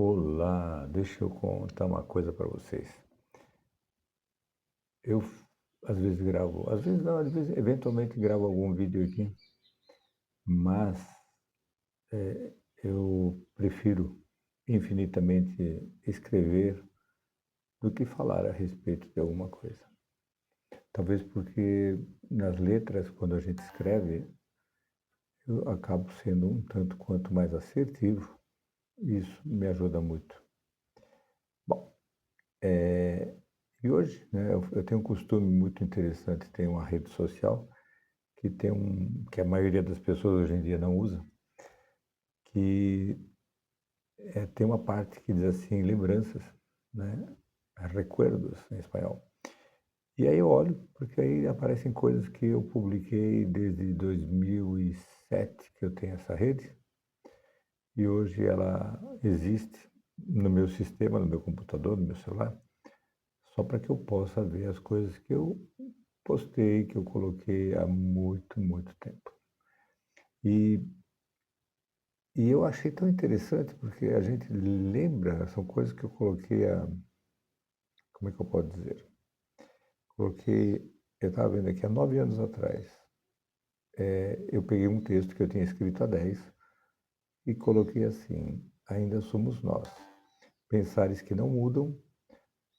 Olá, deixa eu contar uma coisa para vocês. Eu às vezes gravo, às vezes não, às vezes eventualmente gravo algum vídeo aqui, mas eu prefiro infinitamente escrever do que falar a respeito de alguma coisa. Talvez porque nas letras, quando a gente escreve, eu acabo sendo um tanto quanto mais assertivo, e isso me ajuda muito. Bom, e hoje, né, eu tenho um costume muito interessante, tenho uma rede social que a maioria das pessoas hoje em dia não usa, que tem uma parte que diz assim, lembranças, né? Recuerdos em espanhol. E aí eu olho, porque aí aparecem coisas que eu publiquei desde 2007 que eu tenho essa rede, e hoje ela existe no meu sistema, no meu computador, no meu celular, só para que eu possa ver as coisas que eu postei, que eu coloquei há muito, muito tempo. E E eu achei tão interessante, porque a gente lembra, são coisas que eu coloquei como é que eu posso dizer? Coloquei, eu estava vendo aqui há 9 anos atrás, eu peguei um texto que eu tinha escrito há 10 e coloquei assim: ainda somos nós, pensares que não mudam,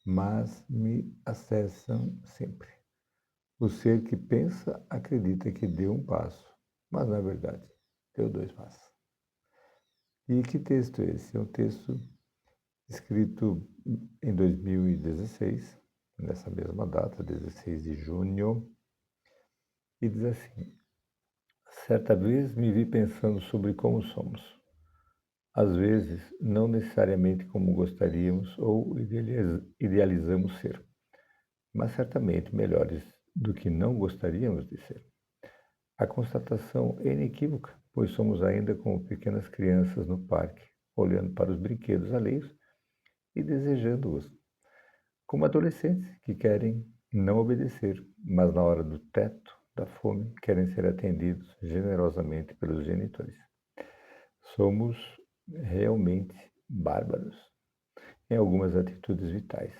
mas me acessam sempre. O ser que pensa acredita que deu um passo, mas na verdade deu dois passos. E que texto é esse? É um texto escrito em 2016, nessa mesma data, 16 de junho, e diz assim: certa vez me vi pensando sobre como somos. Às vezes, não necessariamente como gostaríamos ou idealizamos ser, mas certamente melhores do que não gostaríamos de ser. A constatação é inequívoca, pois somos ainda como pequenas crianças no parque, olhando para os brinquedos alheios e desejando-os, como adolescentes que querem não obedecer, mas na hora do teto, da fome, querem ser atendidos generosamente pelos genitores. Somos realmente bárbaros em algumas atitudes vitais.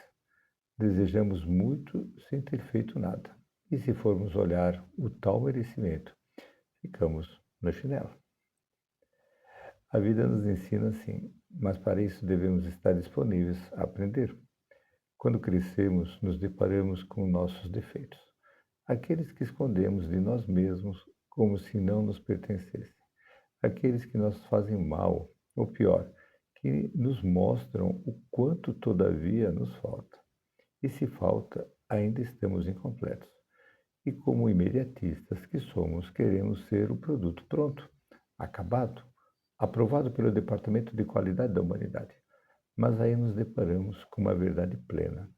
Desejamos muito sem ter feito nada. E se formos olhar o tal merecimento, ficamos no chinelo. A vida nos ensina assim, mas para isso devemos estar disponíveis a aprender. Quando crescemos, nos deparamos com nossos defeitos, aqueles que escondemos de nós mesmos como se não nos pertencessem, aqueles que nos fazem mal, ou pior, que nos mostram o quanto todavia nos falta. E se falta, ainda estamos incompletos. E como imediatistas que somos, queremos ser o produto pronto, acabado, aprovado pelo Departamento de Qualidade da Humanidade. Mas aí nos deparamos com uma verdade plena.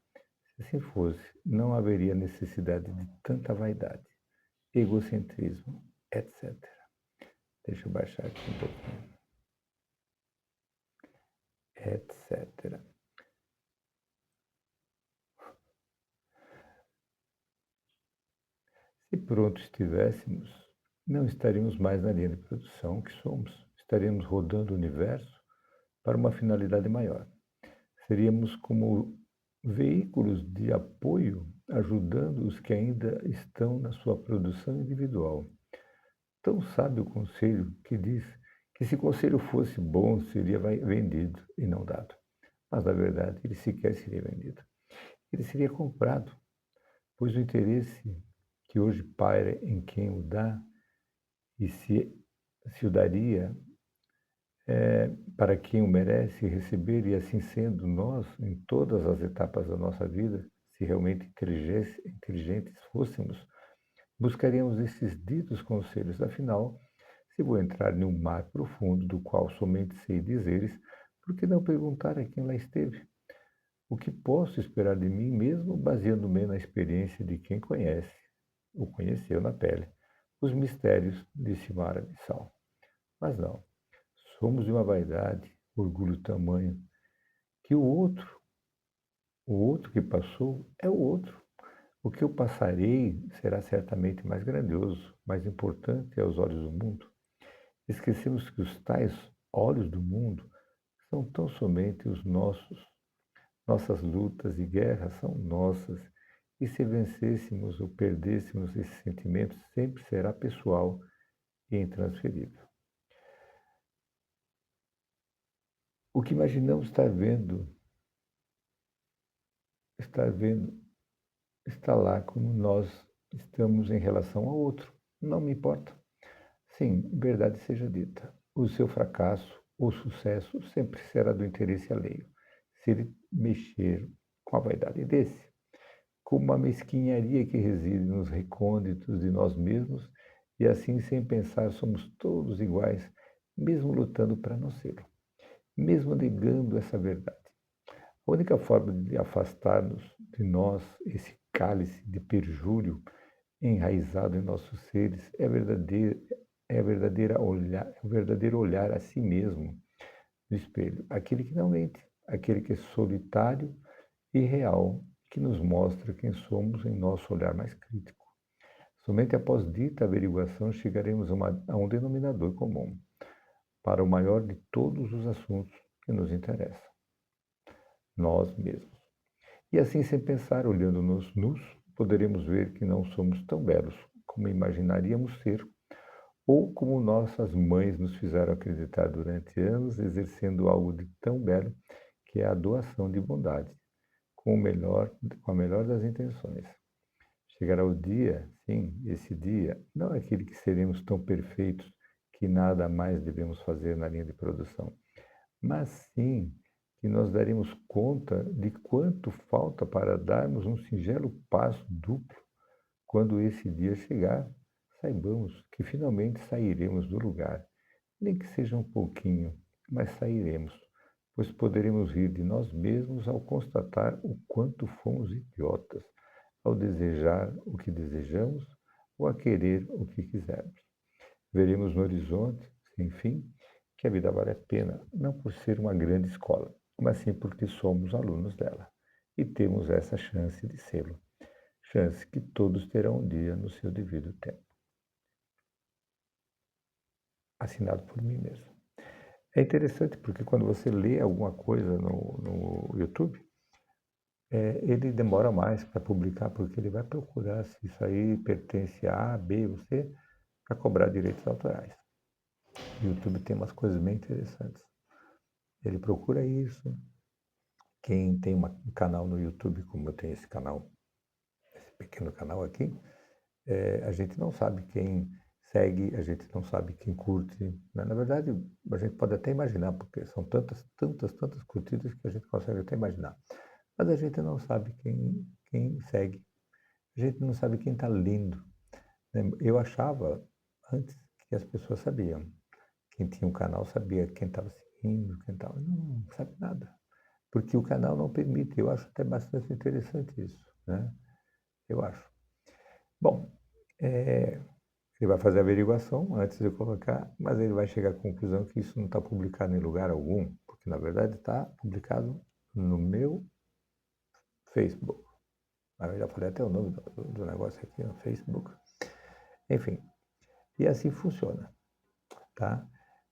Se assim fosse, não haveria necessidade de tanta vaidade, egocentrismo, etc. Deixa eu baixar aqui um pouquinho. Etc. Se pronto estivéssemos, não estaríamos mais na linha de produção que somos. Estaríamos rodando o universo para uma finalidade maior. Seríamos como veículos de apoio, ajudando os que ainda estão na sua produção individual. Tão sabe o conselho que diz que se o conselho fosse bom, seria vendido e não dado. Mas, na verdade, ele sequer seria vendido. Ele seria comprado, pois o interesse que hoje paira em quem o dá e se o daria para quem o merece receber, e assim sendo, nós, em todas as etapas da nossa vida, se realmente inteligentes fôssemos, buscaríamos esses ditos conselhos. Afinal, se vou entrar em um mar profundo do qual somente sei dizeres, por que não perguntar a quem lá esteve? O que posso esperar de mim mesmo, baseando-me na experiência de quem conhece, ou conheceu na pele, os mistérios desse mar abissal? Mas não, somos de uma vaidade, orgulho tamanho, que o outro que passou é o outro. O que eu passarei será certamente mais grandioso, mais importante aos olhos do mundo. Esquecemos que os tais olhos do mundo são tão somente os nossas lutas e guerras são nossas, e se vencêssemos ou perdêssemos esse sentimento, sempre será pessoal e intransferível. O que imaginamos estar vendo, está lá como nós estamos em relação ao outro. Não me importa. Sim, verdade seja dita. O seu fracasso ou sucesso sempre será do interesse alheio, se ele mexer com a vaidade desse, como a mesquinharia que reside nos recônditos de nós mesmos, e assim, sem pensar, somos todos iguais, mesmo lutando para não ser, mesmo negando essa verdade. A única forma de afastar-nos de nós esse cálice de perjúrio enraizado em nossos seres é o verdadeiro olhar a si mesmo no espelho, aquele que não mente, aquele que é solitário e real, que nos mostra quem somos em nosso olhar mais crítico. Somente após dita averiguação chegaremos a um denominador comum para o maior de todos os assuntos que nos interessam, nós mesmos. E assim, sem pensar, olhando-nos nus, poderemos ver que não somos tão belos como imaginaríamos ser, ou como nossas mães nos fizeram acreditar durante anos, exercendo algo de tão belo que é a doação de bondade, com a melhor das intenções. Chegará o dia, sim, esse dia, não aquele que seremos tão perfeitos que nada mais devemos fazer na linha de produção, mas sim que nós daremos conta de quanto falta para darmos um singelo passo duplo. Quando esse dia chegar, saibamos que finalmente sairemos do lugar, nem que seja um pouquinho, mas sairemos, pois poderemos rir de nós mesmos ao constatar o quanto fomos idiotas, ao desejar o que desejamos ou a querer o que quisermos. Veremos no horizonte, sem fim, que a vida vale a pena, não por ser uma grande escola, mas sim porque somos alunos dela e temos essa chance de sê-lo, chance que todos terão um dia no seu devido tempo. Assinado por mim mesmo. É interessante porque quando você lê alguma coisa no YouTube, ele demora mais para publicar, porque ele vai procurar se isso aí pertence a B ou C para cobrar direitos autorais. O YouTube tem umas coisas bem interessantes. Ele procura isso. Quem tem um canal no YouTube, como eu tenho esse canal, esse pequeno canal aqui, a gente não sabe quem segue, a gente não sabe quem curte, né? Na verdade, a gente pode até imaginar, porque são tantas curtidas que a gente consegue até imaginar. Mas a gente não sabe quem segue. A gente não sabe quem está lendo, né? Eu achava antes que as pessoas sabiam. Quem tinha um canal sabia quem estava seguindo, quem estava... Não sabe nada. Porque o canal não permite. Eu acho até bastante interessante isso, né? Eu acho. Bom, ele vai fazer a averiguação antes de colocar, mas ele vai chegar à conclusão que isso não está publicado em lugar algum, porque na verdade está publicado no meu Facebook. Eu já falei até o nome do negócio aqui, no Facebook. Enfim, e assim funciona, tá?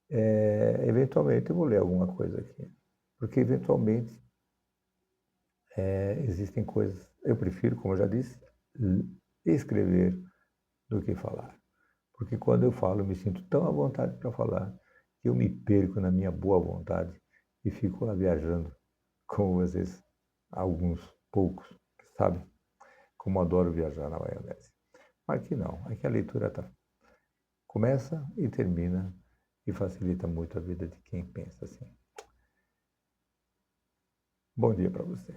Eventualmente eu vou ler alguma coisa aqui, porque eventualmente existem coisas, eu prefiro, como eu já disse, escrever do que falar. Porque quando eu falo, eu me sinto tão à vontade para falar que eu me perco na minha boa vontade e fico lá viajando, como às vezes alguns poucos, sabe? Como adoro viajar na maionese. Aqui não, aqui a leitura começa e termina e facilita muito a vida de quem pensa assim. Bom dia para você.